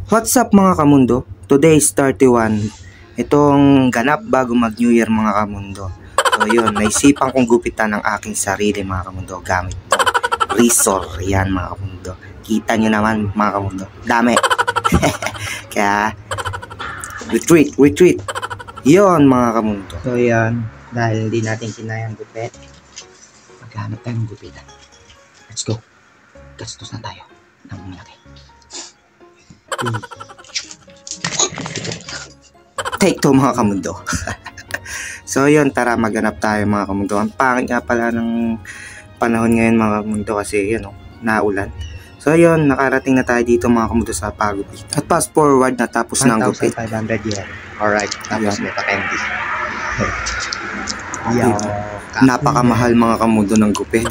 What's up mga kamundo? Today is 31. Itong ganap bago mag New Year mga kamundo. So yun, naisipan kong gupitan ng aking sarili mga kamundo gamit tong razor. Yan mga kamundo. Kita nyo naman mga kamundo. Dami. Kaya retreat. Yun mga kamundo. So yan, dahil hindi natin kinayang gupit, maghanap tayo ng gupitan. Let's go. Gastos na tayo ng malaki. Take to mga kamundo. So yun, tara maghanap tayo mga kamundo. Ang pangit nga pala ng panahon ngayon mga kamundo kasi yun, naulan. So yun, nakarating na tayo dito mga kamundo sa pagupit. At fast forward na tapos na ang gupit. 1,500 yan. Alright, tapos may pa-candy. Napakamahal mga kamundo ng gupit.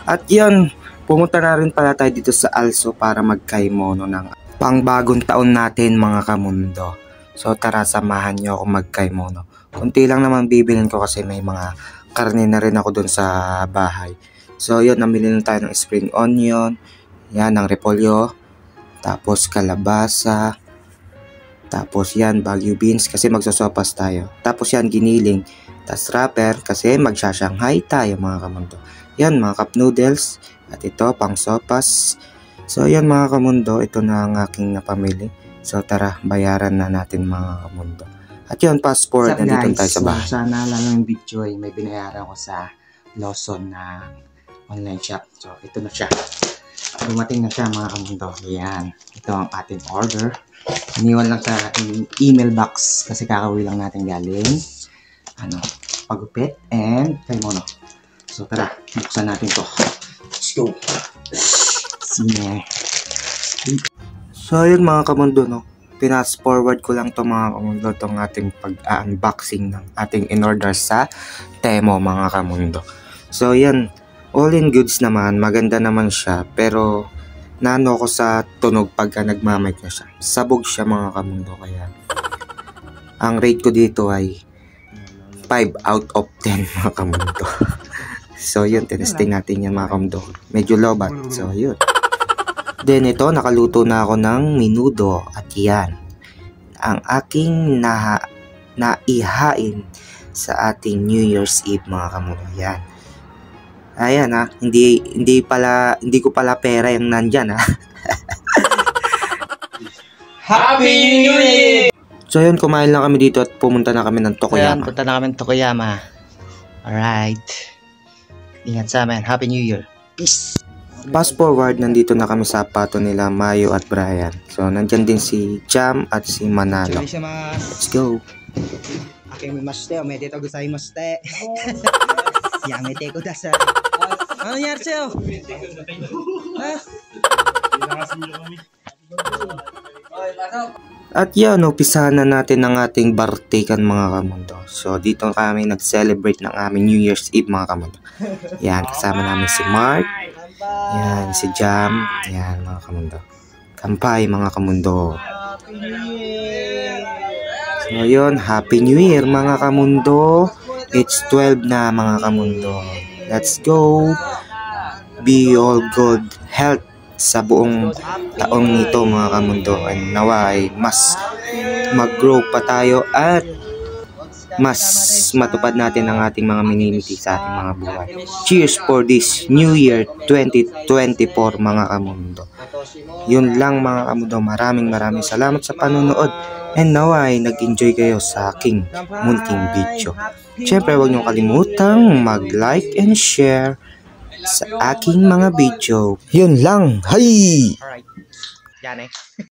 At yun, pumunta na rin pala tayo dito sa Also para magkaimono ng pangbagong taon natin mga kamundo. So tara, samahan nyo ako magkaimono. Kunti lang naman bibilin ko kasi may mga karne na rin ako dun sa bahay. So yun, namili na tayo ng spring onion, yan, ng repolyo, tapos kalabasa, tapos yan, Baguio beans kasi magsosopas tayo. Tapos yan, giniling, tapos wrapper kasi magsha-shanghai tayo mga kamundo. Yan, mga cup noodles, at ito pang sopas. So yan mga kamundo, ito na ang aking napamili. So tara, bayaran na natin mga kamundo. At yun, fast forward, nandito tayo sa bahay. So, sana lang yung video ay may binayaran ko sa Lawson na online shop. So ito na siya. Dumating na siya mga kamundo. Yan, ito ang ating order. Iniwan lang sa email box kasi kakauwi lang natin galing pagupit and kaimono. So tara, buksan natin to. Let's go. Sige. So yun mga kamundo, no, pinas forward ko lang to mga kamundo, tong ating pag-unboxing ng ating in-order sa Temo mga kamundo. So yan, all in goods naman, maganda naman siya, pero nano ko sa tunog pagka nagmamic na siya. Sabog siya mga kamundo, kaya ang rate ko dito ay 5 out of 10 mga kamundo. So yun, tinesting natin yan mga kamundo. Medyo lobat, so yun. Then ito, nakaluto na ako ng menudo at yan, ang aking naihain sa ating New Year's Eve mga kamundo. Yan. Ayan ha, hindi ko pala pera yung nandyan ha. Happy New Year! So yun, kumain lang kami dito at pumunta na kami ng Tokoyama. So, punta na kami ng Tokoyama. Alright. Ingat sa amin. Happy New Year. Peace! Fast forward, nandito na kami sa pato nila Mayo at Brian. So nandyan din si Jam at si Manalo. Let's go. Akemimashite, omedetou gozaimashite. Yamete kudasai. Ano nangyari sa'yo? At yan, upisahan na natin ang ating bartikan mga kamundo. So dito kami nag-celebrate ng aming New Year's Eve mga kamundo. Yan, kasama namin si Mark. Yan, si Jam. Yan mga kamundo. Kampay mga kamundo. So yun, Happy New Year mga kamundo. It's 12 na mga kamundo. Let's go. Be all good health sa buong taong nito mga kamundo. And naway mas mag-grow pa tayo at mas matupad natin ang ating mga minimiti sa ating mga buhay. Cheers for this New Year 2024 mga kamundo. Yun lang mga kamundo. Maraming salamat sa panonood. And naway nag-enjoy kayo sa aking munting video. Siyempre huwag niyong kalimutang mag-like and share sa aking mga video. Yun lang. Hay! Alright. Yan eh.